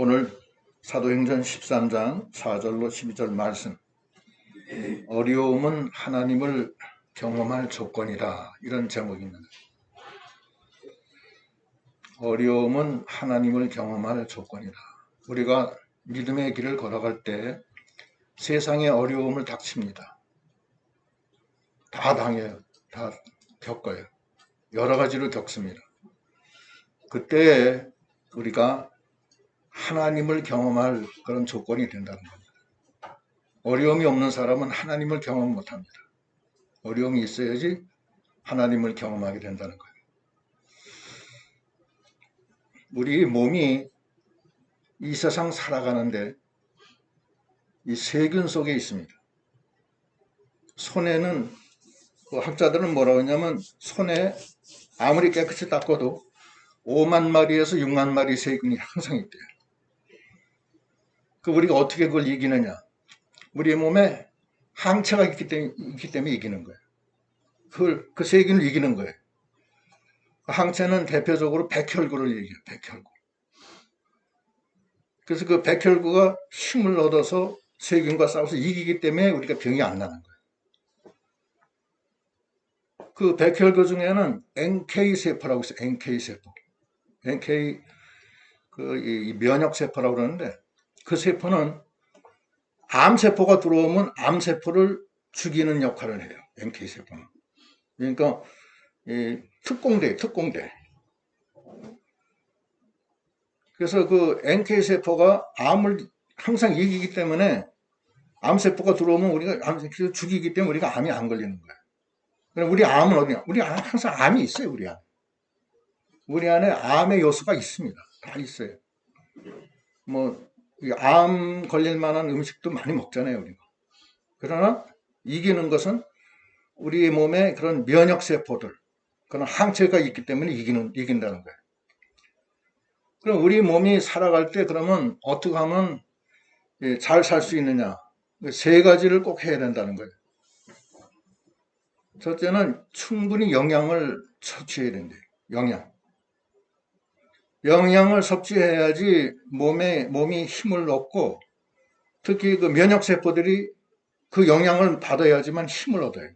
오늘 사도행전 13장 4절로 12절 말씀, 어려움은 하나님을 경험할 조건이다, 이런 제목입니다. 어려움은 하나님을 경험할 조건이다. 우리가 믿음의 길을 걸어갈 때 세상의 어려움을 닥칩니다. 다 당해요. 다 겪어요. 여러 가지로 겪습니다. 그때 우리가 하나님을 경험할 그런 조건이 된다는 겁니다. 어려움이 없는 사람은 하나님을 경험 못합니다. 어려움이 있어야지 하나님을 경험하게 된다는 거예요. 우리 몸이 이 세상 살아가는데 이 세균 속에 있습니다. 손에는 학자들은 뭐라고 하냐면 손에 아무리 깨끗이 닦아도 5만 마리에서 6만 마리 세균이 항상 있대요. 우리가 어떻게 그걸 이기느냐? 우리 몸에 항체가 있기 때문에 이기는 거예요. 그 세균을 이기는 거예요. 항체는 대표적으로 백혈구를 얘기해요. 백혈구. 그래서 그 백혈구가 힘을 얻어서 세균과 싸워서 이기기 때문에 우리가 병이 안 나는 거예요. 그 백혈구 중에는 NK세포라고 있어요. NK세포. NK, 이 면역세포라고 그러는데, 그 세포는 암세포가 들어오면 암세포를 죽이는 역할을 해요. NK세포는. 그러니까 특공대. 그래서 그 NK세포가 암을 항상 이기기 때문에 암세포가 들어오면 우리가 암세포를 죽이기 때문에 우리가 암이 안 걸리는 거예요. 그럼 우리 암은 어디냐? 우리 항상 암이 있어요. 우리 안에. 우리 안에 암의 요소가 있습니다. 다 있어요. 암 걸릴 만한 음식도 많이 먹잖아요, 우리가. 그러나 이기는 것은 우리 몸에 그런 면역세포들, 그런 항체가 있기 때문에 이긴다는 거예요. 그럼 우리 몸이 살아갈 때 그러면 어떻게 하면 잘 살 수 있느냐? 세 가지를 꼭 해야 된다는 거예요. 첫째는 충분히 영양을 섭취해야 된대요. 영양을 섭취해야지 몸이 힘을 얻고, 특히 그 면역세포들이 그 영양을 받아야지만 힘을 얻어요.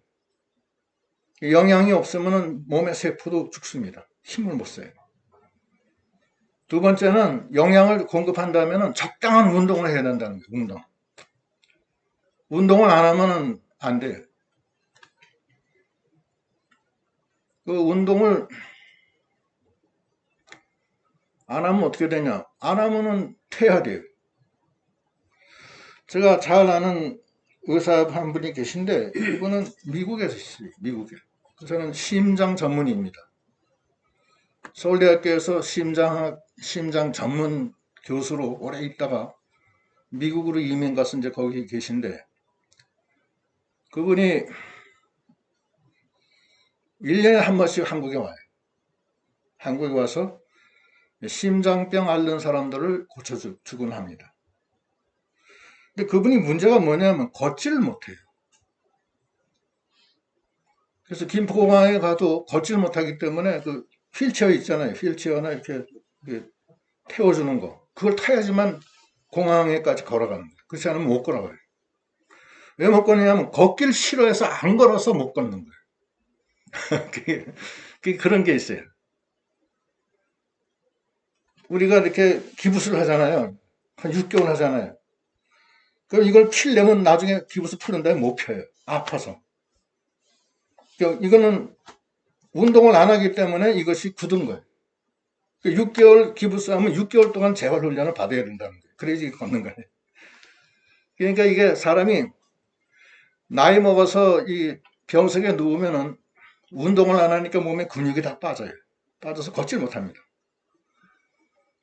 영양이 없으면 몸의 세포도 죽습니다. 힘을 못 써요. 두 번째는 영양을 공급한다면 적당한 운동을 해야 된다는 거예요. 운동을 안 하면 안 돼요. 그 운동을 안 하면 어떻게 되냐? 안 하면은 퇴화돼요. 제가 잘 아는 의사 한 분이 계신데, 이분은 미국에서 있어요. 미국에. 저는 심장 전문의입니다. 서울대학교에서 심장 전문 교수로 오래 있다가 미국으로 이민 가서 이제 거기 계신데, 그분이 1년에 한 번씩 한국에 와요. 한국에 와서 심장병 앓는 사람들을 고쳐주곤 합니다. 근데 그분이 문제가 뭐냐면 걷지를 못해요. 그래서 김포공항에 가도 걷지를 못하기 때문에 그 휠체어 있잖아요. 휠체어나 이렇게 태워주는 거. 그걸 타야지만 공항에까지 걸어가는 거예요. 그렇지 않으면 못 걸어가요. 왜 못 걷느냐면 걷기를 싫어해서 안 걸어서 못 걷는 거예요. 그런 게 있어요. 우리가 이렇게 기부스를 하잖아요. 한 6개월 하잖아요. 그럼 이걸 피려면 나중에 기부스 푸는 다음에 못 펴요. 아파서. 이거는 운동을 안 하기 때문에 이것이 굳은 거예요. 6개월 기부스 하면 6개월 동안 재활 훈련을 받아야 된다는 거예요. 그래야지 걷는 거예요. 그러니까 이게 사람이 나이 먹어서 이 병석에 누우면은 운동을 안 하니까 몸에 근육이 다 빠져요. 빠져서 걷질 못합니다.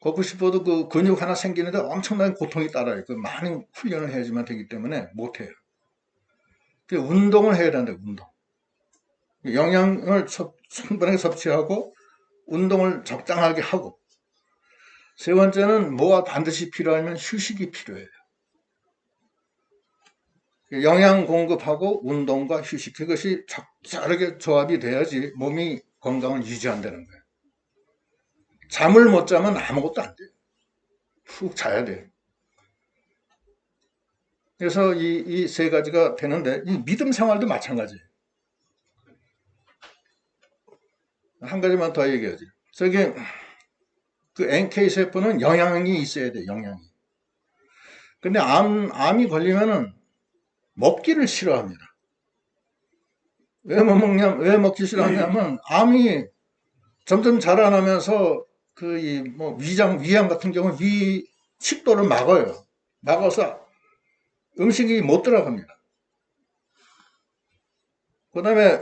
걷고 싶어도 그 근육 하나 생기는데 엄청난 고통이 따라요. 그 많은 훈련을 해야지만 되기 때문에 못해요. 운동을 해야 된다, 운동. 영양을 충분하게 섭취하고 운동을 적당하게 하고, 세 번째는 뭐가 반드시 필요하면 휴식이 필요해요. 영양 공급하고 운동과 휴식, 그것이 적절하게 조합이 돼야지 몸이 건강을 유지한다는 거예요. 잠을 못 자면 아무것도 안 돼요. 푹 자야 돼. 그래서 이 세 가지가 되는데, 이 믿음 생활도 마찬가지예요. 한 가지만 더 얘기하지. 저기, 그 NK세포는 영양이 있어야 돼, 영양이. 근데 암이 걸리면은 먹기를 싫어합니다. 왜 못 먹냐, 왜 먹기 싫어하냐면, 암이 점점 자라나면서 그, 뭐, 위암 같은 경우 식도를 막아요. 막아서 음식이 못 들어갑니다. 그 다음에,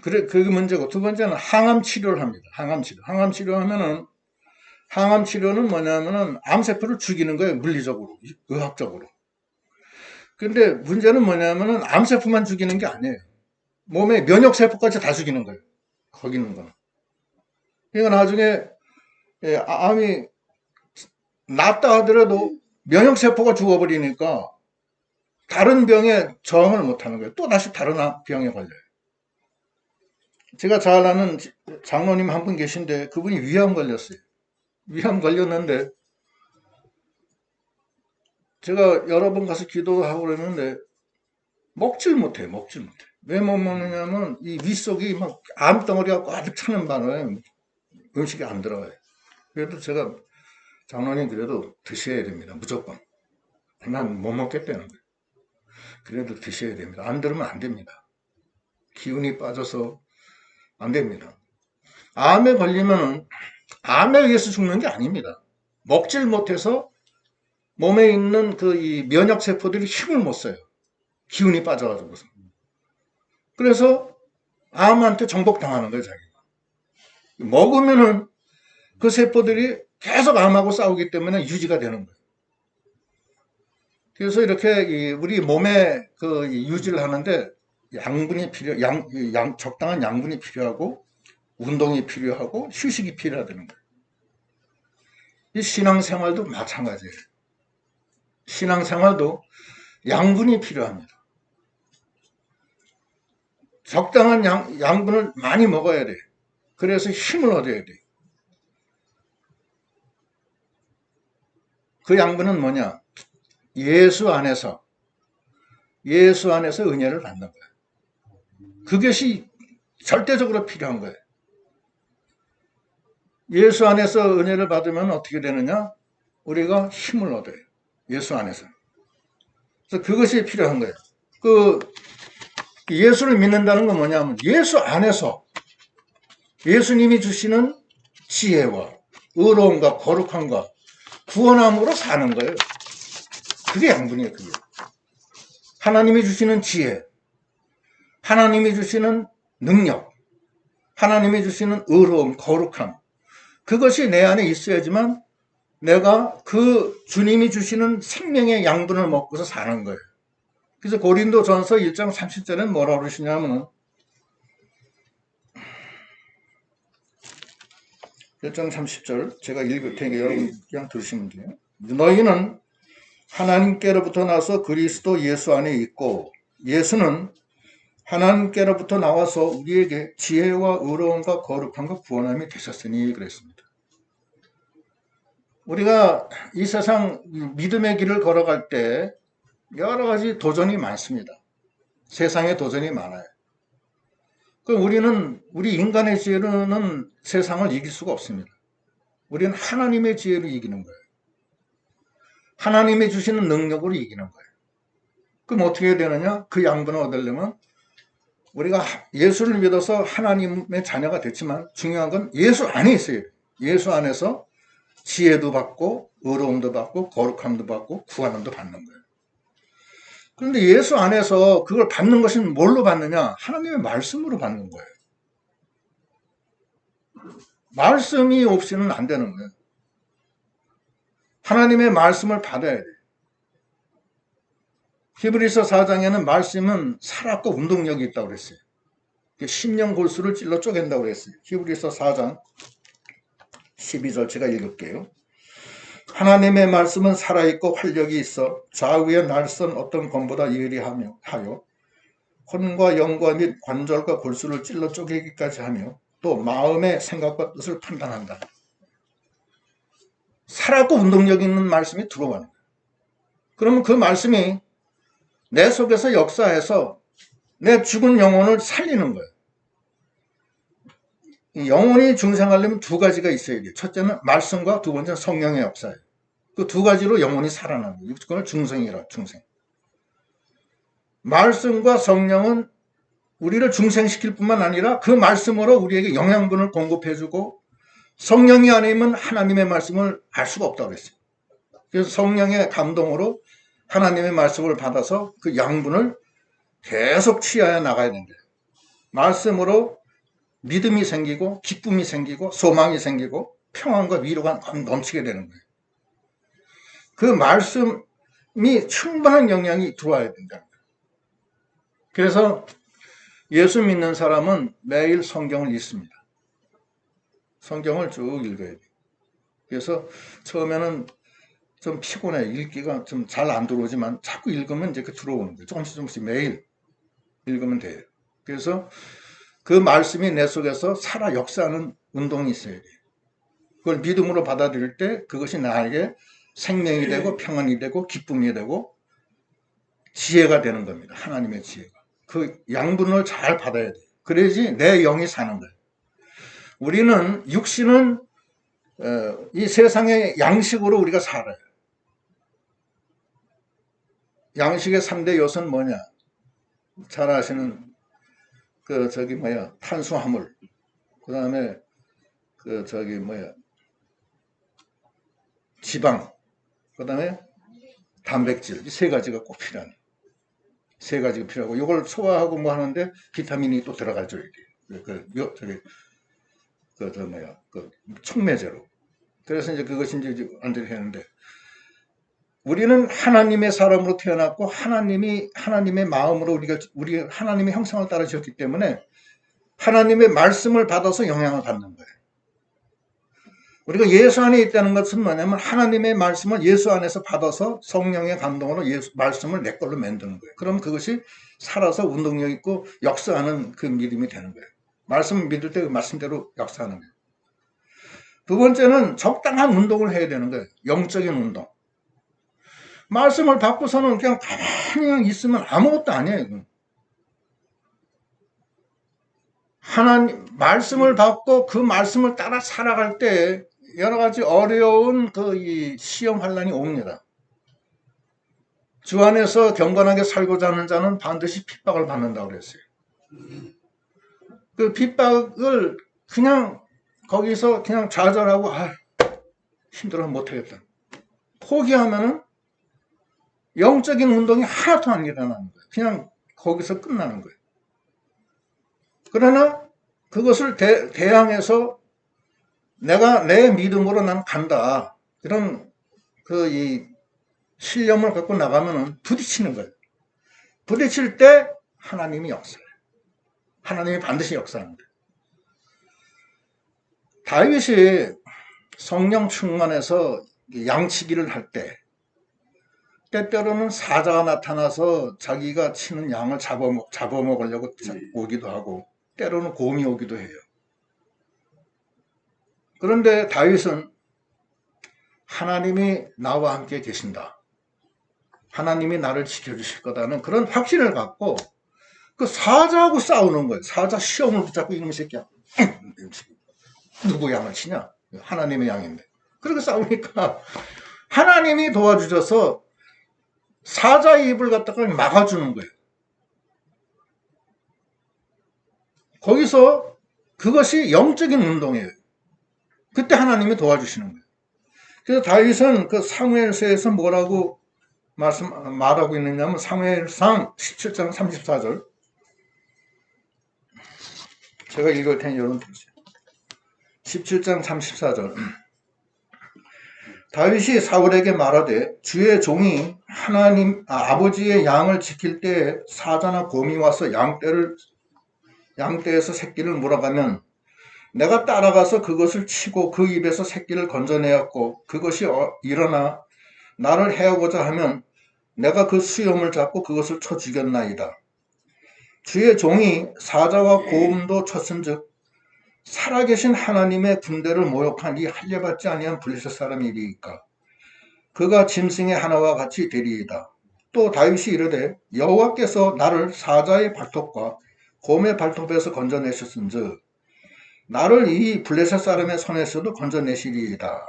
그래, 그게 문제고, 두 번째는 항암 치료를 합니다. 항암 치료. 항암 치료는 뭐냐면은 암세포를 죽이는 거예요. 물리적으로, 의학적으로. 근데 문제는 뭐냐면은 암세포만 죽이는 게 아니에요. 몸의 면역세포까지 다 죽이는 거예요. 거기 있는 거는. 그러니까 나중에 암이 낫다 하더라도 면역세포가 죽어버리니까 다른 병에 저항을 못하는 거예요. 또 다시 다른 병에 걸려요. 제가 잘 아는 장로님 한 분 계신데 그분이 위암 걸렸어요. 위암 걸렸는데 제가 여러 번 가서 기도하고 그랬는데 먹질 못해. 왜 못 먹느냐면 이 윗속이 막 암덩어리가 꽉 차는 바람에 음식이 안 들어가요. 그래도 제가 장로님 그래도 드셔야 됩니다. 무조건. 난 못 먹겠다는 거예요. 그래도 드셔야 됩니다. 안 들으면 안 됩니다. 기운이 빠져서 안 됩니다. 암에 걸리면 암에 의해서 죽는 게 아닙니다. 먹질 못해서 몸에 있는 그 이 면역 세포들이 힘을 못 써요. 기운이 빠져가지고. 그래서 암한테 정복당하는 거예요, 자기가. 먹으면은 그 세포들이 계속 암하고 싸우기 때문에 유지가 되는 거예요. 그래서 이렇게 우리 몸에 그 유지를 하는데 양분이 적당한 양분이 필요하고 운동이 필요하고 휴식이 필요하다는 거예요. 이 신앙생활도 마찬가지예요. 신앙생활도 양분이 필요합니다. 적당한 양분을 많이 먹어야 돼. 그래서 힘을 얻어야 돼. 그 양분은 뭐냐? 예수 안에서 은혜를 받는 거예요. 그것이 절대적으로 필요한 거예요. 예수 안에서 은혜를 받으면 어떻게 되느냐? 우리가 힘을 얻어요. 예수 안에서. 그래서 그것이 필요한 거예요. 그 예수를 믿는다는 건 뭐냐면 예수 안에서 예수님이 주시는 지혜와 의로움과 거룩함과 구원함으로 사는 거예요. 그게 양분이에요. 그게. 하나님이 주시는 지혜, 하나님이 주시는 능력, 하나님이 주시는 의로움, 거룩함, 그것이 내 안에 있어야지만 내가 그 주님이 주시는 생명의 양분을 먹고서 사는 거예요. 그래서 고린도전서 1장 30절에는 뭐라고 그러시냐면은 1장 30절 제가 읽을 테니까 여러분 그냥 들으시면 돼요. 너희는 하나님께로부터 나서 그리스도 예수 안에 있고 예수는 하나님께로부터 나와서 우리에게 지혜와 의로움과 거룩함과 구원함이 되셨으니 그랬습니다. 우리가 이 세상 믿음의 길을 걸어갈 때 여러 가지 도전이 많습니다. 세상에 도전이 많아요. 그럼 우리 인간의 지혜로는 세상을 이길 수가 없습니다. 우리는 하나님의 지혜로 이기는 거예요. 하나님이 주시는 능력으로 이기는 거예요. 그럼 어떻게 해야 되느냐? 그 양분을 얻으려면 우리가 예수를 믿어서 하나님의 자녀가 됐지만 중요한 건 예수 안에 있어요. 예수 안에서 지혜도 받고 의로움도 받고 거룩함도 받고 구원함도 받는 거예요. 그런데 예수 안에서 그걸 받는 것은 뭘로 받느냐? 하나님의 말씀으로 받는 거예요. 말씀이 없이는 안 되는 거예요. 하나님의 말씀을 받아야 돼요. 히브리서 4장에는 말씀은 살았고 운동력이 있다고 그랬어요. 심령 골수를 찔러 쪼갠다고 그랬어요. 히브리서 4장 12절 제가 읽을게요. 하나님의 말씀은 살아있고 활력이 있어 좌우에 날선 어떤 검보다 예리하여 혼과 영과 및 관절과 골수를 찔러 쪼개기까지 하며 또 마음의 생각과 뜻을 판단한다. 살았고 운동력 있는 말씀이 들어가는 거예요. 그러면 그 말씀이 내 속에서 역사해서 내 죽은 영혼을 살리는 거예요. 영혼이 중생하려면 두 가지가 있어야 돼요. 첫째는 말씀과 두 번째는 성령의 역사예요. 그 두 가지로 영혼이 살아나는 거예요. 그걸 중생이라, 중생. 말씀과 성령은 우리를 중생시킬 뿐만 아니라 그 말씀으로 우리에게 영양분을 공급해주고, 성령이 아니면 하나님의 말씀을 알 수가 없다고 그랬어요. 그래서 성령의 감동으로 하나님의 말씀을 받아서 그 양분을 계속 취하여 나가야 된대요. 말씀으로 믿음이 생기고 기쁨이 생기고 소망이 생기고 평안과 위로가 넘치게 되는 거예요. 그 말씀이 충분한 영향이 들어와야 된다. 그래서 예수 믿는 사람은 매일 성경을 읽습니다. 성경을 쭉 읽어야 돼요. 그래서 처음에는 좀 피곤해. 읽기가 좀 잘 안 들어오지만 자꾸 읽으면 이제 그 들어오는 거예요. 조금씩 매일 읽으면 돼요. 그래서 그 말씀이 내 속에서 살아 역사하는 운동이 있어야 돼요. 그걸 믿음으로 받아들일 때 그것이 나에게 생명이 되고 평안이 되고 기쁨이 되고 지혜가 되는 겁니다. 하나님의 지혜가. 그 양분을 잘 받아야 돼요. 그래야지 내 영이 사는 거예요. 우리는 육신은 이 세상의 양식으로 우리가 살아요. 양식의 3대 요소는 뭐냐? 잘 아시는 탄수화물, 그 다음에 지방, 그 다음에 단백질, 이 세 가지가 꼭 필요하네. 세 가지가 필요하고, 이걸 소화하고 뭐 하는데 비타민이 또 들어갈 줄 알게요. 촉매제로. 그래서 이제 그것이 이제 완전히 했는데, 우리는 하나님의 사람으로 태어났고, 하나님의 마음으로 우리 하나님의 형상을 따라 지었기 때문에, 하나님의 말씀을 받아서 영향을 받는 거예요. 우리가 예수 안에 있다는 것은 뭐냐면 하나님의 말씀을 예수 안에서 받아서 성령의 감동으로 말씀을 내 걸로 만드는 거예요. 그럼 그것이 살아서 운동력 있고 역사하는 그 믿음이 되는 거예요. 말씀을 믿을 때 그 말씀대로 역사하는 거예요. 두 번째는 적당한 운동을 해야 되는 거예요. 영적인 운동. 말씀을 받고서는 그냥 가만히 있으면 아무것도 아니에요. 이건. 하나님 말씀을 받고 그 말씀을 따라 살아갈 때 여러 가지 어려운 이 시험 환란이 옵니다. 주 안에서 경건하게 살고자 하는 자는 반드시 핍박을 받는다고 그랬어요. 그 핍박을 그냥 거기서 그냥 좌절하고 힘들어 못하겠다. 포기하면은 영적인 운동이 하나도 안 일어나는 거예요. 그냥 거기서 끝나는 거예요. 그러나 그것을 대항해서 내가 내 믿음으로 난 간다. 이런 이 신념을 갖고 나가면은 부딪히는 거예요. 부딪힐 때 하나님이 역사해요. 하나님이 반드시 역사하는 거예요. 다윗이 성령 충만해서 양치기를 할 때 때때로는 사자가 나타나서 자기가 치는 양을 잡아먹으려고 오기도 하고 때로는 곰이 오기도 해요. 그런데 다윗은 하나님이 나와 함께 계신다. 하나님이 나를 지켜주실 거다는 그런 확신을 갖고 그 사자하고 싸우는 거예요. 사자 시험을 붙잡고 이놈의 새끼야. 누구 양을 치냐? 하나님의 양인데. 그렇게 싸우니까 하나님이 도와주셔서 사자의 입을 갖다가 막아주는 거예요. 거기서 그것이 영적인 운동이에요. 그때 하나님이 도와주시는 거예요. 그래서 다윗은 그 사무엘서에서 뭐라고 말하고 있느냐면 사무엘상 17장 34절 제가 읽을 테니 여러분 들으세요. 17장 34절 다윗이 사울에게 말하되 주의 종이 아버지의 양을 지킬 때에 사자나 곰이 와서 양떼에서 새끼를 물어가면 내가 따라가서 그것을 치고 그 입에서 새끼를 건져내었고 그것이 일어나 나를 해하고자 하면 내가 그 수염을 잡고 그것을 쳐 죽였나이다. 주의 종이 사자와 곰도 쳤은즉 살아계신 하나님의 군대를 모욕한 이 할례받지 아니한 블레셋 사람이리이까 그가 짐승의 하나와 같이 되리이다. 또 다윗이 이르되 여호와께서 나를 사자의 발톱과 곰의 발톱에서 건져내셨은즉 나를 이 블레셋 사람의 손에서도 건져내시리이다.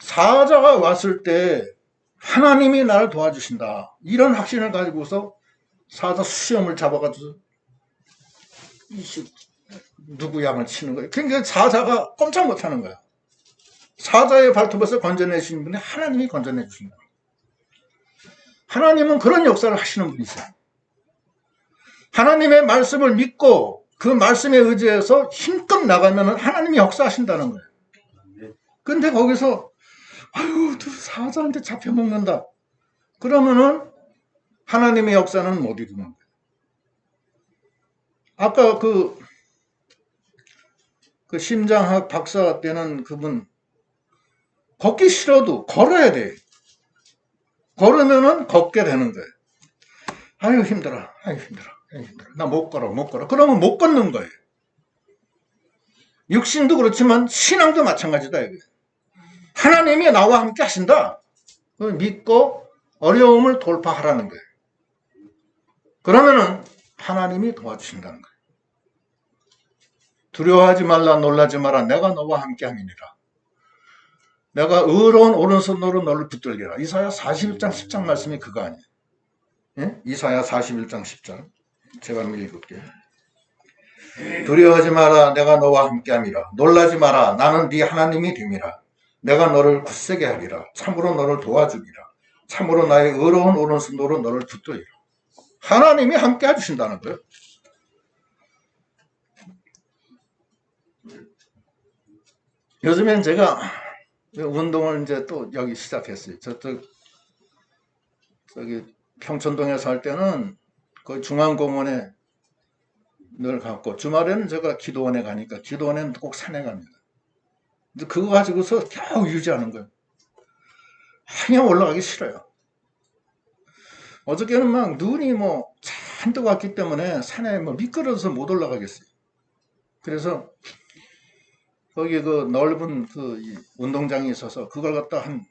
사자가 왔을 때 하나님이 나를 도와주신다. 이런 확신을 가지고서 사자 수염을 잡아가지고 누구 양을 치는 거예요. 그러니까 사자가 꼼짝 못하는 거야. 사자의 발톱에서 건져내시는 분이 하나님이 건져내 주신다. 하나님은 그런 역사를 하시는 분이세요. 하나님의 말씀을 믿고 그 말씀에 의지해서 힘껏 나가면 하나님이 역사하신다는 거예요. 근데 거기서 아유 사자한테 잡혀먹는다. 그러면은 하나님의 역사는 못 이루는 거예요. 아까 그 심장학 박사 때는 그분 걷기 싫어도 걸어야 돼. 걸으면은 걷게 되는 거예요. 아유 힘들어. 아유 힘들어. 아유 힘들어. 나 못 걸어. 못 걸어. 그러면 못 걷는 거예요. 육신도 그렇지만 신앙도 마찬가지다. 이게. 하나님이 나와 함께 하신다. 믿고 어려움을 돌파하라는 거예요. 그러면은 하나님이 도와주신다는 거예요. 두려워하지 말라 놀라지 마라 내가 너와 함께 함이니라. 내가 의로운 오른손으로 너를 붙들리라. 이사야 41장 10장 말씀이 그거 아니에요. 예? 이사야 41장 10장 제가 한번 읽을게요. 두려워하지 마라 내가 너와 함께 함이라. 놀라지 마라 나는 네 하나님이 됨이라. 내가 너를 굳세게 하리라. 참으로 너를 도와주리라. 참으로 나의 의로운 오른손으로 너를 붙들리라. 하나님이 함께 해주신다는 거예요. 요즘엔 제가 운동을 이제 또 여기 시작했어요. 저기 평촌동에 살 때는 거의 중앙공원에 늘 갔고 주말에는 제가 기도원에 가니까 기도원에는 꼭 산에 갑니다. 근데 그거 가지고서 겨우 유지하는 거예요. 그냥 올라가기 싫어요. 어저께는 막 눈이 뭐 잔뜩 왔기 때문에 산에 뭐 미끄러져서 못 올라가겠어요. 그래서 거기 그 넓은 그 운동장이 있어서 그걸 갖다 한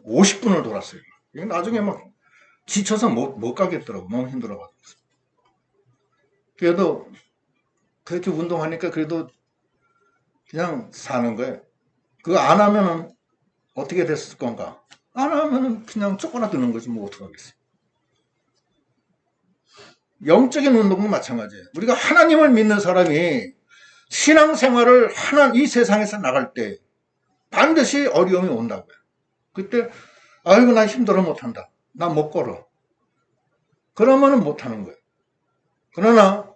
50분을 돌았어요. 나중에 막 지쳐서 못 가겠더라고. 너무 힘들어가지고. 그래도 그렇게 운동하니까 그래도 그냥 사는 거예요. 그거 안 하면은 어떻게 됐을 건가? 안 하면은 그냥 쪼그라드는 거지 뭐 어떡하겠어요. 영적인 운동도 마찬가지예요. 우리가 하나님을 믿는 사람이 신앙생활을 이 세상에서 나갈 때 반드시 어려움이 온다고요. 그때 아이고 나 힘들어 못한다. 나 못 걸어. 그러면은 못하는 거예요. 그러나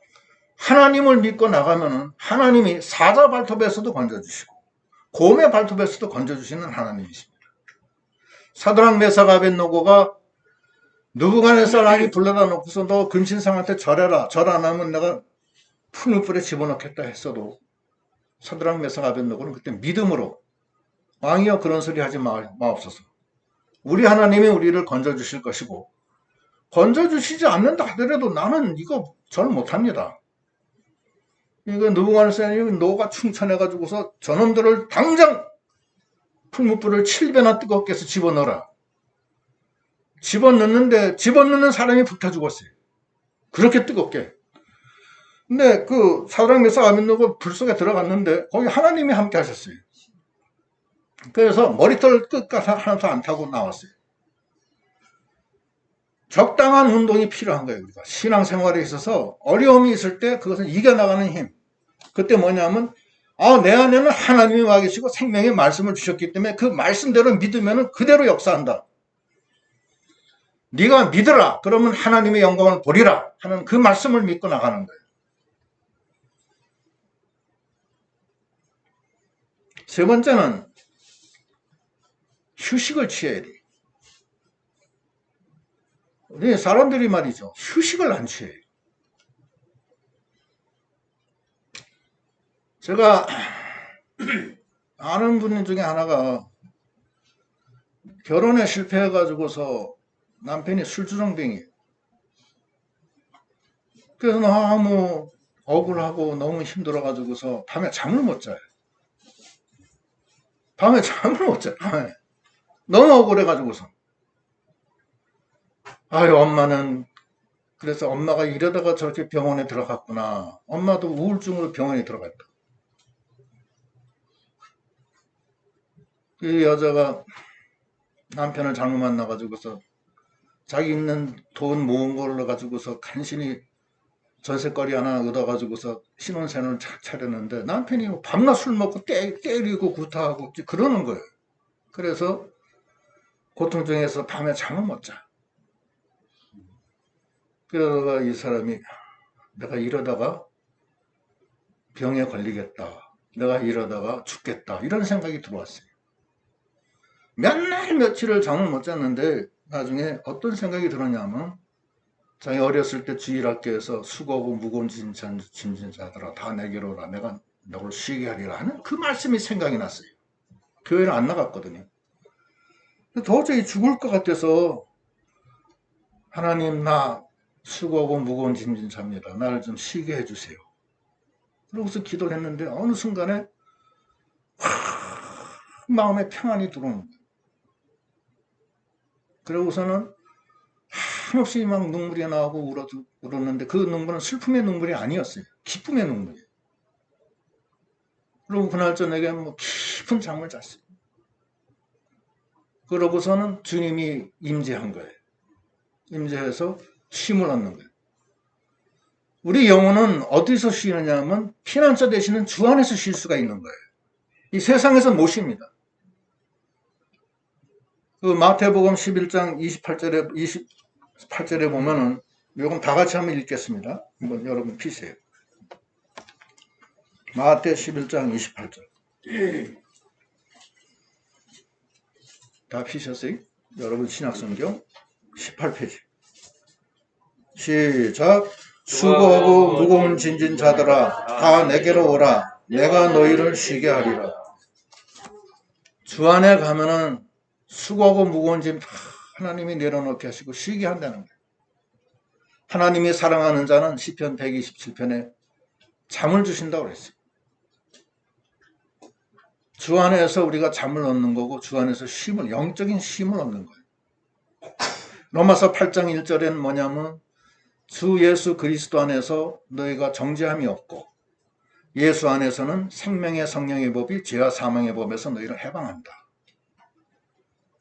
하나님을 믿고 나가면은 하나님이 사자 발톱에서도 건져주시고 곰의 발톱에서도 건져주시는 하나님이십니다. 사드락 메삭 아벳노고가 느부갓네살 왕이 불러다 놓고서 너 근신상한테 절해라. 절 안 하면 내가 풀무불에 집어넣겠다 했어도 사드락 메삭 아벳노고는 그때 믿음으로 왕이여 그런 소리 하지 마옵소서. 우리 하나님이 우리를 건져주실 것이고 건져주시지 않는다 하더라도 나는 이거 절 못합니다. 이거 느부갓네살이 노가 충천해가지고서 저놈들을 당장 풀무불을 7배나 뜨겁게 해서 집어넣어라. 집어넣는 사람이 불타 죽었어요. 그렇게 뜨겁게. 근데 그 사드락 메삭 아벳노고 불 속에 들어갔는데 거기 하나님이 함께 하셨어요. 그래서 머리털 끝까지 하나도 안 타고 나왔어요. 적당한 운동이 필요한 거예요. 우리가 신앙생활에 있어서 어려움이 있을 때 그것을 이겨나가는 힘. 그때 뭐냐면 내 안에는 하나님이 와 계시고 생명의 말씀을 주셨기 때문에 그 말씀대로 믿으면 그대로 역사한다. 네가 믿으라. 그러면 하나님의 영광을 보리라 하는 그 말씀을 믿고 나가는 거예요. 세 번째는 휴식을 취해야 돼. 우리 사람들이 말이죠. 휴식을 안 취해요. 제가 아는 분 중에 하나가 결혼에 실패해가지고서 남편이 술주정뱅이에요. 그래서 너무 억울하고 너무 힘들어가지고서 밤에 잠을 못 자요. 밤에 잠을 못 자요. 밤에. 너무 억울해가지고서. 아유, 엄마는, 그래서 엄마가 이러다가 저렇게 병원에 들어갔구나. 엄마도 우울증으로 병원에 들어갔다. 그 여자가 남편을 잘못 만나가지고서 자기 있는 돈 모은 걸로 가지고서 간신히 전세거리 하나 얻어가지고서 신혼생활을 차렸는데 남편이 밤낮 술 먹고 때리고 구타하고 그러는 거예요. 그래서 고통 중에서 밤에 잠을 못 자. 그러다가 이 사람이 내가 이러다가 병에 걸리겠다. 내가 이러다가 죽겠다. 이런 생각이 들어왔어요. 몇 날 며칠을 잠을 못 잤는데 나중에 어떤 생각이 들었냐면 자기 어렸을 때 주일학교에서 수고하고 무거운 짐진자들아 다 내게로 오라. 내가 너를 쉬게 하리라 하는 그 말씀이 생각이 났어요. 교회를 안 나갔거든요. 도저히 죽을 것 같아서 하나님 나 수고하고 무거운 짐진 자입니다. 나를 좀 쉬게 해주세요. 그러고서 기도를 했는데 어느 순간에 마음에 평안이 들어오는 거예요. 그러고서는 한없이 막 눈물이 나오고 울었는데 그 눈물은 슬픔의 눈물이 아니었어요. 기쁨의 눈물이에요. 그리고 그날 저녁에 뭐 깊은 잠을 잤어요. 그러고서는 주님이 임재한 거예요. 임재해서 쉼을 얻는 거예요. 우리 영혼은 어디서 쉬느냐 하면 피난처 되시는 주 안에서 쉴 수가 있는 거예요. 이 세상에서 못 쉽니다. 그 마태복음 11장 28절에 보면은 요건 다 같이 한번 읽겠습니다. 한번 여러분 피세요. 마태 11장 28절. 다 피셨어요? 여러분 신약성경 18페이지. 시작. 수고하고 무거운 짐진 자들아 다 내게로 오라. 내가 너희를 쉬게 하리라. 주 안에 가면은 수고하고 무거운 짐 하나님이 내려놓게 하시고 쉬게 한다는 거예요. 하나님이 사랑하는 자는 시편 127편에 잠을 주신다고 그랬어요. 주 안에서 우리가 잠을 얻는 거고 주 안에서 쉼을, 영적인 쉼을 얻는 거예요. 로마서 8장 1절에는 뭐냐면 주 예수 그리스도 안에서 너희가 정죄함이 없고 예수 안에서는 생명의 성령의 법이 죄와 사망의 법에서 너희를 해방한다.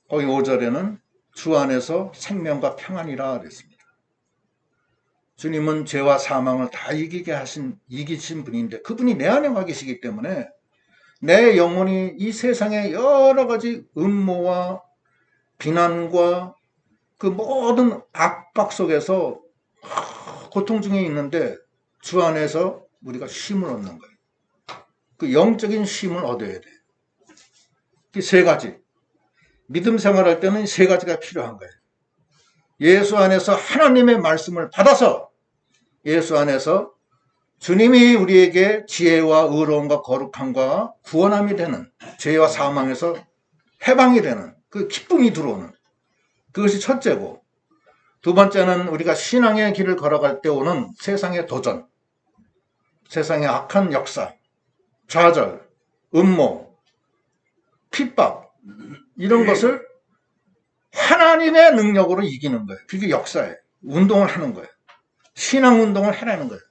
거기 5절에는 주 안에서 생명과 평안이라 그랬습니다. 주님은 죄와 사망을 다 이기신 분인데 그분이 내 안에 와 계시기 때문에 내 영혼이 이 세상의 여러 가지 음모와 비난과 그 모든 압박 속에서 고통 중에 있는데 주 안에서 우리가 쉼을 얻는 거예요. 그 영적인 쉼을 얻어야 돼요. 그 세 가지. 믿음 생활할 때는 세 가지가 필요한 거예요. 예수 안에서 하나님의 말씀을 받아서 예수 안에서 주님이 우리에게 지혜와 의로움과 거룩함과 구원함이 되는 죄와 사망에서 해방이 되는 그 기쁨이 들어오는 그것이 첫째고 두 번째는 우리가 신앙의 길을 걸어갈 때 오는 세상의 도전, 세상의 악한 역사, 좌절, 음모, 핍박 이런 것을 하나님의 능력으로 이기는 거예요. 그게 역사예요. 운동을 하는 거예요. 신앙 운동을 해라는 거예요.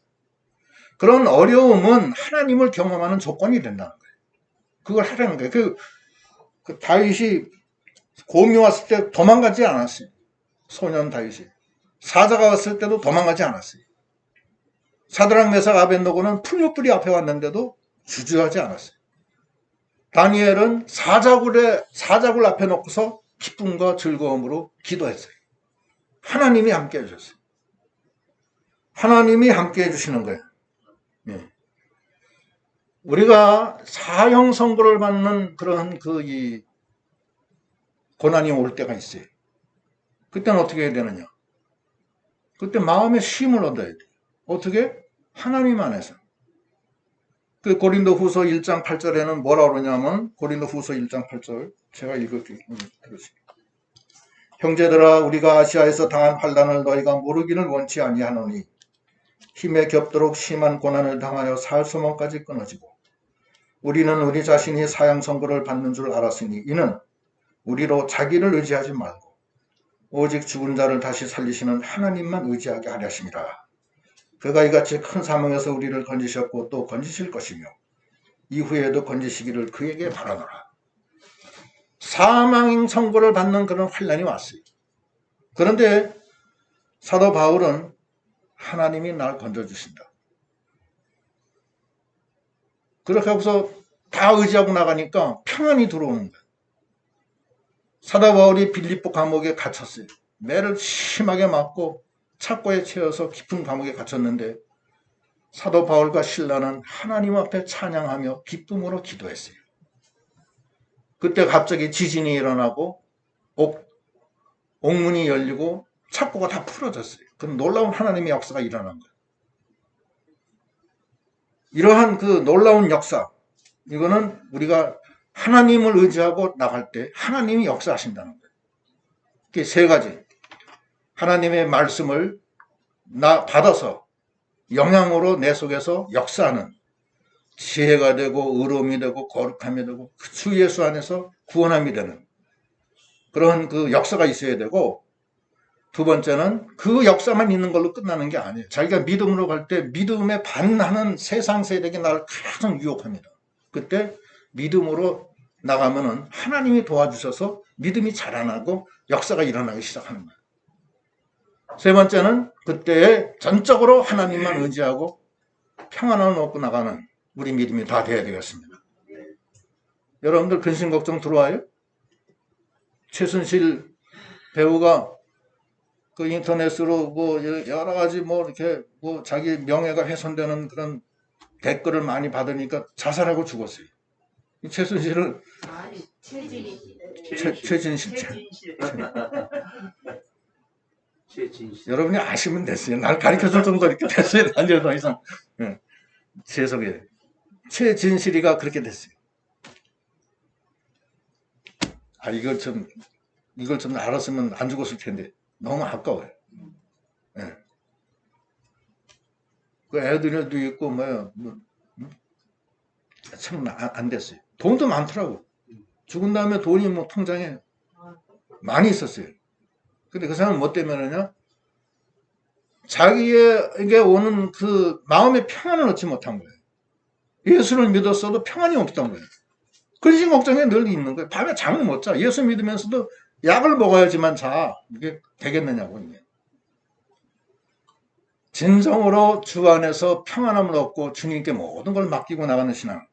그런 어려움은 하나님을 경험하는 조건이 된다는 거예요. 그걸 하라는 거예요. 그 다윗이 곰이 왔을 때 도망가지 않았어요. 소년 다윗이. 사자가 왔을 때도 도망가지 않았어요. 사드락 메삭 아벳노고는 풀무불이 앞에 왔는데도 주저하지 않았어요. 다니엘은 사자굴 앞에 놓고서 기쁨과 즐거움으로 기도했어요. 하나님이 함께 해주셨어요. 하나님이 함께 해주시는 거예요. 네. 우리가 사형 선고를 받는 그런 이 고난이 올 때가 있어요. 그때는 어떻게 해야 되느냐? 그때 마음의 쉼을 얻어야 돼요. 어떻게? 하나님 안에서. 그 고린도 후서 1장 8절에는 뭐라 그러냐면 고린도 후서 1장 8절 제가 읽을게요. 형제들아 우리가 아시아에서 당한 환난을 너희가 모르기를 원치 아니하노니 힘에 겹도록 심한 고난을 당하여 살 소망까지 끊어지고 우리는 우리 자신이 사형 선고를 받는 줄 알았으니 이는 우리로 자기를 의지하지 말고 오직 죽은 자를 다시 살리시는 하나님만 의지하게 하려 하심이라. 그가 이같이 큰 사망에서 우리를 건지셨고 또 건지실 것이며 이후에도 건지시기를 그에게 바라노라. 사망 선고를 받는 그런 환난이 왔어요. 그런데 사도 바울은 하나님이 날 건져주신다. 그렇게 하고서 다 의지하고 나가니까 평안이 들어오는 거예요. 사도 바울이 빌립보 감옥에 갇혔어요. 매를 심하게 맞고 착고에 채워서 깊은 감옥에 갇혔는데 사도 바울과 실라는 하나님 앞에 찬양하며 기쁨으로 기도했어요. 그때 갑자기 지진이 일어나고 옥문이 열리고 착고가 다 풀어졌어요. 그런 놀라운 하나님의 역사가 일어난 거예요. 이러한 그 놀라운 역사, 이거는 우리가 하나님을 의지하고 나갈 때 하나님이 역사하신다는 거예요. 이게 세 가지. 하나님의 말씀을 받아서 영향으로 내 속에서 역사하는 지혜가 되고 의로움이 되고 거룩함이 되고 주 예수 안에서 구원함이 되는 그런 그 역사가 있어야 되고, 두 번째는 그 역사만 있는 걸로 끝나는 게 아니에요. 자기가 믿음으로 갈 때 믿음에 반하는 세상 세력이 나를 가장 유혹합니다. 그때 믿음으로 나가면은 하나님이 도와주셔서 믿음이 자라나고 역사가 일어나기 시작하는 거예요. 세 번째는 그때 전적으로 하나님만 의지하고 평안을 얻고 나가는 우리 믿음이 다 돼야 되겠습니다. 여러분들 근심 걱정 들어와요? 최순실 배우가 그 인터넷으로 뭐 여러 가지 뭐 이렇게 뭐 자기 명예가 훼손되는 그런 댓글을 많이 받으니까 자살하고 죽었어요. 이 최순실은 최진실. 여러분이 아시면 됐어요. 날 가르쳐줄 정도 이렇게 됐어요. 아니요, 더 이상. 죄송해요. 최진실이가 그렇게 됐어요. 이걸 좀 알았으면 안 죽었을 텐데 너무 아까워요. 네. 그 애들도 있고 참 안 됐어요. 돈도 많더라고. 죽은 다음에 돈이 뭐 통장에 많이 있었어요. 근데 그 사람은 뭐 때문에냐? 자기에게 오는 그 마음의 평안을 얻지 못한 거예요. 예수를 믿었어도 평안이 없던 거예요. 근심 걱정이 늘 있는 거예요. 밤에 잠을 못 자. 예수 믿으면서도 약을 먹어야지만 자. 이게 되겠느냐고. 이게. 진정으로 주 안에서 평안함을 얻고 주님께 모든 걸 맡기고 나가는 신앙.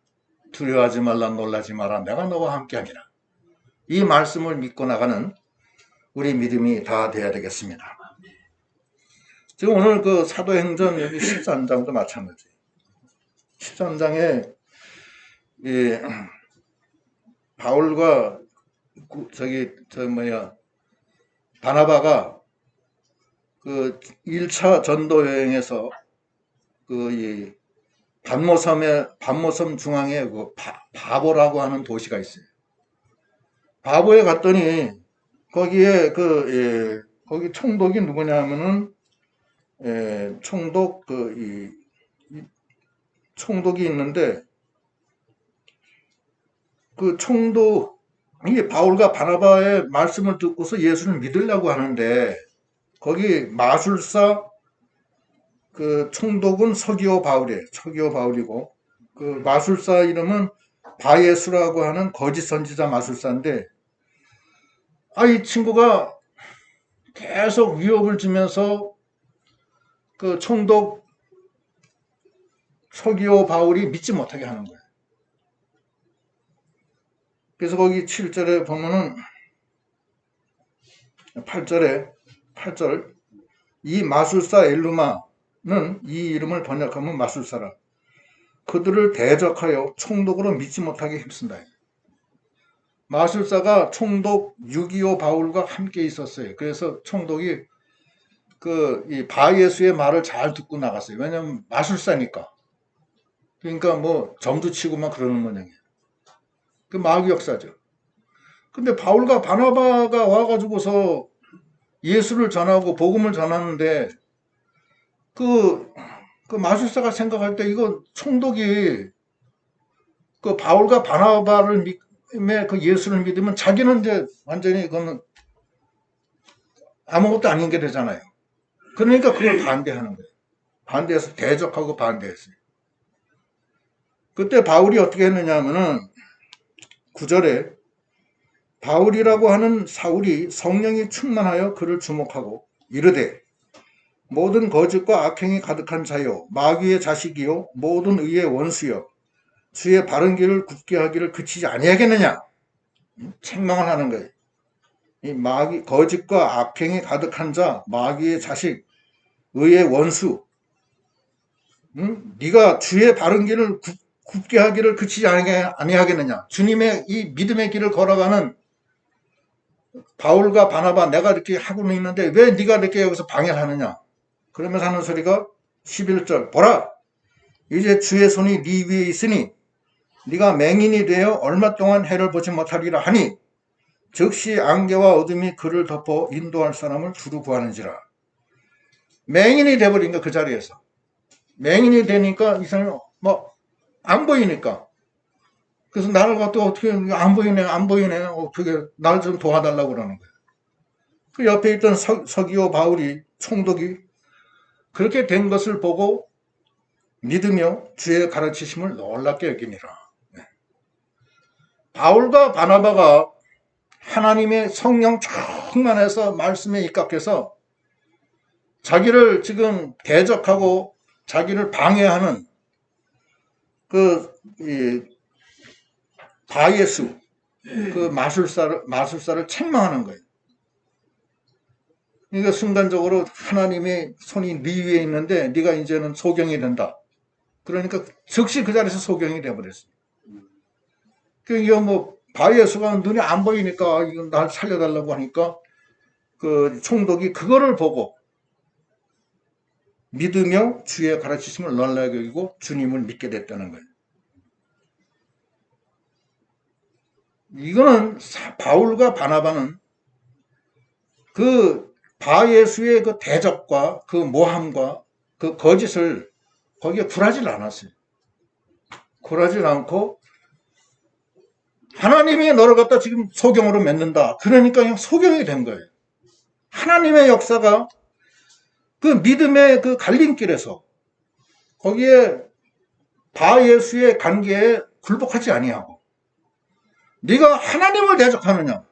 두려워하지 말라, 놀라지 마라, 내가 너와 함께하리라. 이 말씀을 믿고 나가는 우리 믿음이 다 돼야 되겠습니다. 지금 오늘 그 사도행전 여기 13장도 마찬가지예요. 13장에 바울과 바나바가 그 1차 전도 여행에서 그 반모섬 중앙에 그 바보라고 하는 도시가 있어요. 바보에 갔더니 거기에 거기 총독이 누구냐 하면은 총독이 있는데 그 총독이 바울과 바나바의 말씀을 듣고서 예수를 믿으려고 하는데 거기 마술사 그 총독은 서기오 바울이고 그 마술사 이름은 바예수라고 하는 거짓 선지자 마술사인데 이 친구가 계속 위협을 주면서 그 총독 서기오 바울이 믿지 못하게 하는 거예요. 그래서 거기 7절에 보면은 8절 이 마술사 엘루마는 이 이름을 번역하면 마술사라. 그들을 대적하여 총독으로 믿지 못하게 힘쓴다. 마술사가 총독 625 바울과 함께 있었어요. 그래서 총독이 이 바예수의 말을 잘 듣고 나갔어요. 왜냐면 마술사니까. 그러니까 뭐 점도 치고 막 그러는 모양이에요. 그 마귀 역사죠. 근데 바울과 바나바가 와가지고서 예수를 전하고 복음을 전하는데 그 그 마술사가 생각할 때 이거 총독이 그 바울과 바나바를 그 예수를 믿으면 자기는 이제 완전히 그거는 아무것도 아닌 게 되잖아요. 그러니까 그걸 반대하는 거예요. 반대해서 대적하고 반대했어요. 그때 바울이 어떻게 했느냐 하면은 9절에 바울이라고 하는 사울이 성령이 충만하여 그를 주목하고 이르되 모든 거짓과 악행이 가득한 자요 마귀의 자식이요 모든 의의 원수요 주의 바른 길을 굳게 하기를 그치지 아니하겠느냐. 책망을 하는 거예요. 이 마귀 거짓과 악행이 가득한 자 마귀의 자식 의의 원수, 네가 주의 바른 길을 굳게 하기를 그치지 아니하겠느냐. 주님의 이 믿음의 길을 걸어가는 바울과 바나바 내가 이렇게 하고는 있는데 왜 네가 이렇게 여기서 방해를 하느냐. 그러면서 하는 소리가 11절 보라 이제 주의 손이 네 위에 있으니 네가 맹인이 되어 얼마 동안 해를 보지 못하리라 하니 즉시 안개와 어둠이 그를 덮어 인도할 사람을 두루 구하는지라. 맹인이 돼버린 거 그 자리에서. 맹인이 되니까 이 사람이 뭐 안 보이니까. 그래서 나를 갖고 어떻게 안 보이네 어떻게 날 좀 도와달라고 그러는 거예요. 그 옆에 있던 서기오 바울이 총독이 그렇게 된 것을 보고 믿으며 주의 가르치심을 놀랍게 여기니라. 바울과 바나바가 하나님의 성령 충만해서 말씀에 입각해서 자기를 지금 대적하고 자기를 방해하는 바예수 그 마술사를 책망하는 거예요. 그러니까 순간적으로 하나님의 손이 네 위에 있는데 네가 이제는 소경이 된다. 그러니까 즉시 그 자리에서 소경이 돼버렸어요. 그러니까 뭐 바예수가 눈이 안 보이니까 이건 날 살려달라고 하니까 그 총독이 그거를 보고 믿으며 주의 가르치심을 놀라게 여기고 주님을 믿게 됐다는 거예요. 이거는 바울과 바나바는 그 바예수의 그 대적과 그 모함과 그 거짓을 거기에 굴하지 않았어요. 굴하지 않고 하나님이 너를 갖다 지금 소경으로 맺는다. 그러니까 그냥 소경이 된 거예요. 하나님의 역사가 그 믿음의 그 갈림길에서 거기에 바예수의 관계에 굴복하지 아니하고 네가 하나님을 대적하느냐.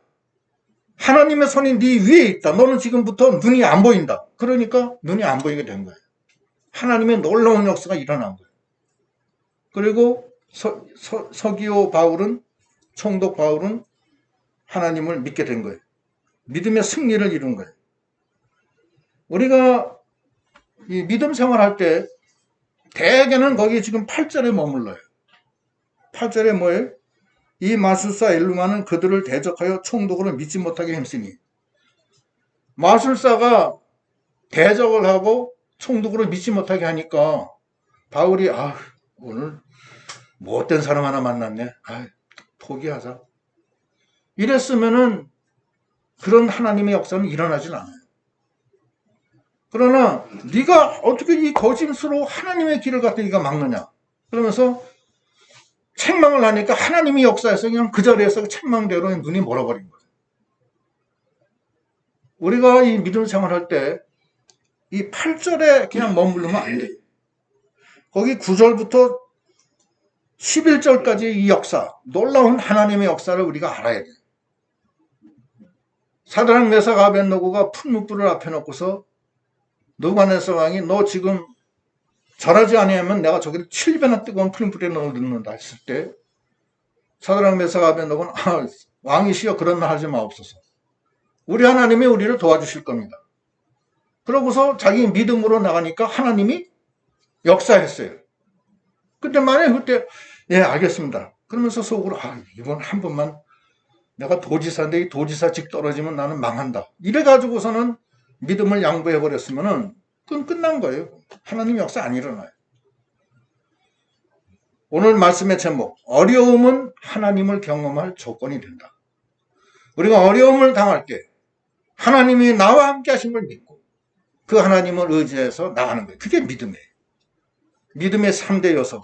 하나님의 손이 네 위에 있다. 너는 지금부터 눈이 안 보인다. 그러니까 눈이 안 보이게 된 거예요. 하나님의 놀라운 역사가 일어난 거예요. 그리고 서기오 바울은 총독 바울은 하나님을 믿게 된 거예요. 믿음의 승리를 이룬 거예요. 우리가 이 믿음 생활할 때 대개는 거기 지금 8절에 머물러요. 8절에 뭐예요? 이 마술사 엘루마는 그들을 대적하여 총독으로 믿지 못하게 힘쓰니. 마술사가 대적을 하고 총독으로 믿지 못하게 하니까 바울이 오늘 못된 사람 하나 만났네. 포기하자. 이랬으면은 그런 하나님의 역사는 일어나질 않아요. 그러나 네가 어떻게 이 거짓으로 하나님의 길을 갖다 네가 막느냐. 그러면서 책망을 하니까 하나님의 역사에서 그냥 그 자리에서 책망대로 눈이 멀어버린 거예요. 우리가 이 믿음 생활할 때 이 8절에 그냥 머무르면 안 돼요. 거기 9절부터 11절까지 이 역사, 놀라운 하나님의 역사를 우리가 알아야 돼요. 사드락 메삭 아벳느고가 풀무불을 앞에 놓고서 느부갓네살 왕이 너 지금 절하지 아니하면 내가 저기를 7배나 뜨거운 풀무불에 넣는다 했을 때 사드락 메삭 아벳느고는 왕이시여 그런 말 하지 마옵소서. 우리 하나님이 우리를 도와주실 겁니다. 그러고서 자기 믿음으로 나가니까 하나님이 역사했어요. 근데 만약에 그때 예 알겠습니다. 그러면서 속으로 이번 한 번만 내가 도지사인데 이 도지사직 떨어지면 나는 망한다. 이래가지고서는 믿음을 양보해버렸으면은 그건 끝난 거예요. 하나님 역사 안 일어나요. 오늘 말씀의 제목 어려움은 하나님을 경험할 조건이 된다. 우리가 어려움을 당할 때 하나님이 나와 함께 하신 걸 믿고 그 하나님을 의지해서 나가는 거예요. 그게 믿음이에요. 믿음의 3대 요소.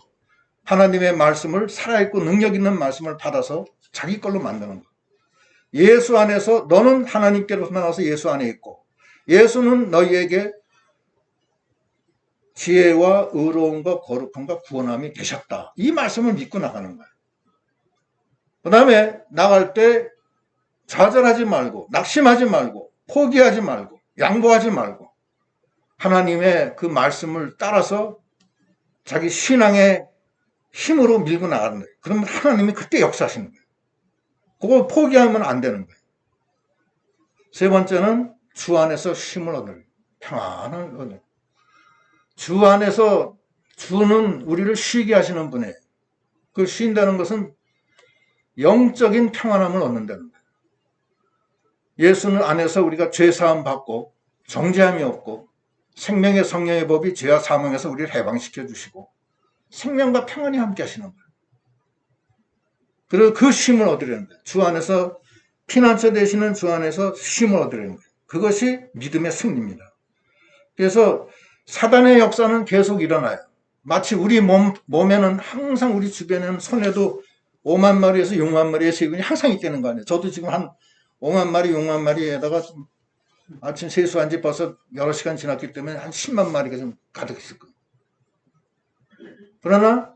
하나님의 말씀을 살아있고 능력 있는 말씀을 받아서 자기 걸로 만드는 거. 예수 안에서 너는 하나님께로서 나와서 예수 안에 있고 예수는 너희에게 지혜와 의로움과 거룩함과 구원함이 되셨다. 이 말씀을 믿고 나가는 거야. 그 다음에 나갈 때 좌절하지 말고 낙심하지 말고 포기하지 말고 양보하지 말고 하나님의 그 말씀을 따라서 자기 신앙의 힘으로 밀고 나가는 거예요. 그러면 하나님이 그때 역사하시는 거예요. 그걸 포기하면 안 되는 거예요. 세 번째는 주 안에서 쉼을 얻는 평안을 얻는. 주 안에서 주는 우리를 쉬게 하시는 분이에요. 그 쉰다는 것은 영적인 평안함을 얻는다는 거예요. 예수는 안에서 우리가 죄사함 받고 정죄함이 없고 생명의 성령의 법이 죄와 사망에서 우리를 해방시켜 주시고 생명과 평안이 함께 하시는 거예요. 그리고 그 쉼을 얻으려는 거예요. 주 안에서 피난처 되시는 주 안에서 쉼을 얻으려는 거예요. 그것이 믿음의 승리입니다. 그래서 사단의 역사는 계속 일어나요. 마치 우리 몸에는 항상 우리 주변에는 손에도 5만 마리에서 6만 마리의 세균이 항상 있다는 거 아니에요. 저도 지금 한 5만 마리, 6만 마리에다가 아침 세수한 지 벌써 여러 시간 지났기 때문에 한 10만 마리가 좀 가득 있을 거예요. 그러나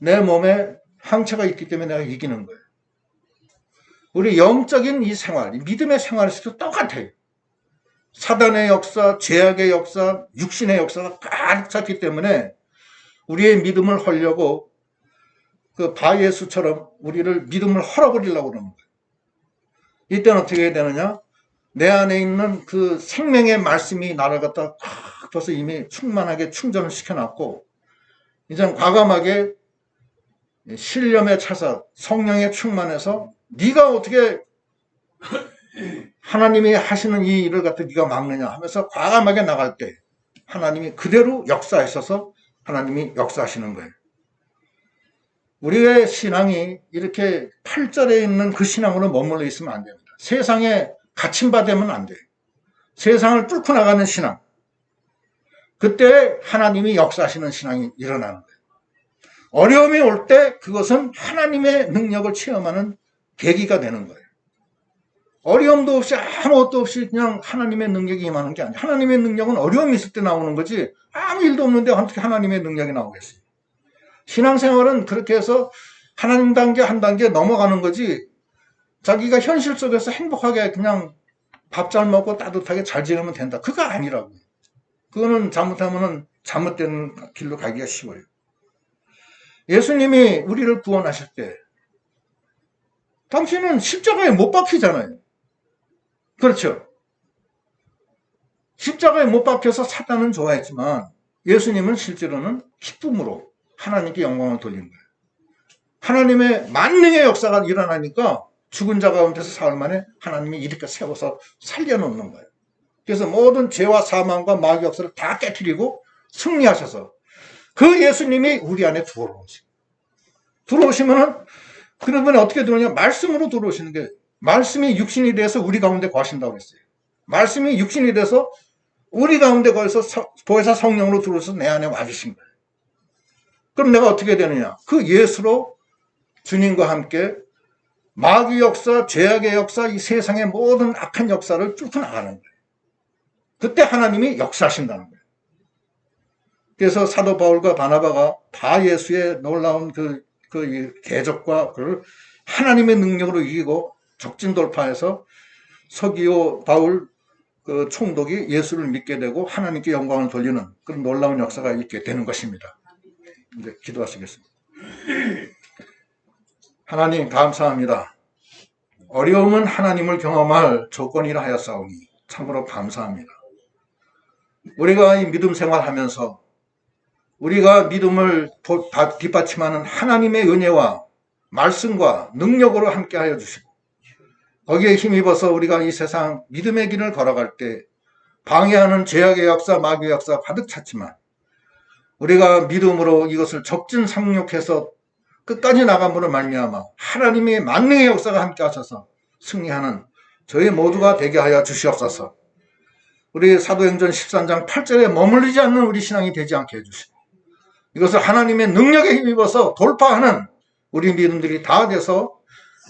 내 몸에 항체가 있기 때문에 내가 이기는 거예요. 우리 영적인 이 생활, 믿음의 생활에서도 똑같아요. 사단의 역사, 죄악의 역사, 육신의 역사가 가득 찼기 때문에 우리의 믿음을 헐려고 그 바예수처럼 우리를 믿음을 헐어버리려고 그러는 거예요. 이때는 어떻게 해야 되느냐? 내 안에 있는 그 생명의 말씀이 나를 갖다 벌써 이미 충만하게 충전을 시켜놨고 이제는 과감하게 신념에 차서 성령에 충만해서 네가 어떻게 하나님이 하시는 이 일을 갖다 네가 막느냐 하면서 과감하게 나갈 때 하나님이 그대로 역사하셔서 하나님이 역사하시는 거예요. 우리의 신앙이 이렇게 8절에 있는 그 신앙으로 머물러 있으면 안 됩니다. 세상에 갇힌 바 되면 안 돼요. 세상을 뚫고 나가는 신앙. 그때 하나님이 역사하시는 신앙이 일어나는 거예요. 어려움이 올 때 그것은 하나님의 능력을 체험하는 계기가 되는 거예요. 어려움도 없이 아무것도 없이 그냥 하나님의 능력이 임하는 게 아니에요. 하나님의 능력은 어려움이 있을 때 나오는 거지 아무 일도 없는데 어떻게 하나님의 능력이 나오겠어요. 신앙생활은 그렇게 해서 하나님 단계 한 단계 넘어가는 거지 자기가 현실 속에서 행복하게 그냥 밥 잘 먹고 따뜻하게 잘 지내면 된다. 그거 아니라고. 그거는 잘못하면 잘못된 길로 가기가 쉬워요. 예수님이 우리를 구원하실 때 당신은 십자가에 못 박히잖아요. 그렇죠? 십자가에 못 박혀서 사단은 좋아했지만 예수님은 실제로는 기쁨으로 하나님께 영광을 돌린 거예요. 하나님의 만능의 역사가 일어나니까 죽은 자 가운데서 사흘 만에 하나님이 이렇게 세워서 살려놓는 거예요. 그래서 모든 죄와 사망과 마귀 역사를 다 깨트리고 승리하셔서 그 예수님이 우리 안에 들어오시면은 그러면 어떻게 들어오냐? 말씀으로 들어오시는 게 말씀이 육신이 돼서 우리 가운데 거하신다고 그랬어요. 말씀이 육신이 돼서 우리 가운데 거해서 보혜사 성령으로 들어오셔서 내 안에 와주신 거예요. 그럼 내가 어떻게 되느냐? 그 예수로 주님과 함께 마귀 역사, 죄악의 역사, 이 세상의 모든 악한 역사를 뚫고 나가는 거예요. 그때 하나님이 역사하신다는 거예요. 그래서 사도 바울과 바나바가 바예수의 놀라운 그 대적과 그 하나님의 능력으로 이기고 적진 돌파해서 서기오 바울 그 총독이 예수를 믿게 되고 하나님께 영광을 돌리는 그런 놀라운 역사가 있게 되는 것입니다. 이제 기도하시겠습니다. 하나님 감사합니다. 어려움은 하나님을 경험할 조건이라 하였사오니 참으로 감사합니다. 우리가 이 믿음 생활하면서 우리가 믿음을 뒷받침하는 하나님의 은혜와 말씀과 능력으로 함께하여 주시고 거기에 힘입어서 우리가 이 세상 믿음의 길을 걸어갈 때 방해하는 죄악의 역사, 마귀의 역사 가득 찼지만 우리가 믿음으로 이것을 적진상륙해서 끝까지 나감으로 말미암아 하나님의 만능의 역사가 함께 하셔서 승리하는 저희 모두가 되게 하여 주시옵소서. 우리 사도행전 13장 8절에 머물리지 않는 우리 신앙이 되지 않게 해주시고 이것을 하나님의 능력에 힘입어서 돌파하는 우리 믿음들이 다 돼서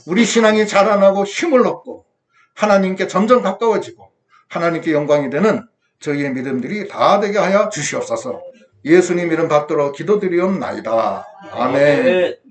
우리 신앙이 자라나고 힘을 얻고 하나님께 점점 가까워지고 하나님께 영광이 되는 저희의 믿음들이 다 되게 하여 주시옵소서. 예수님 이름 받들어 기도드리옵나이다. 아멘.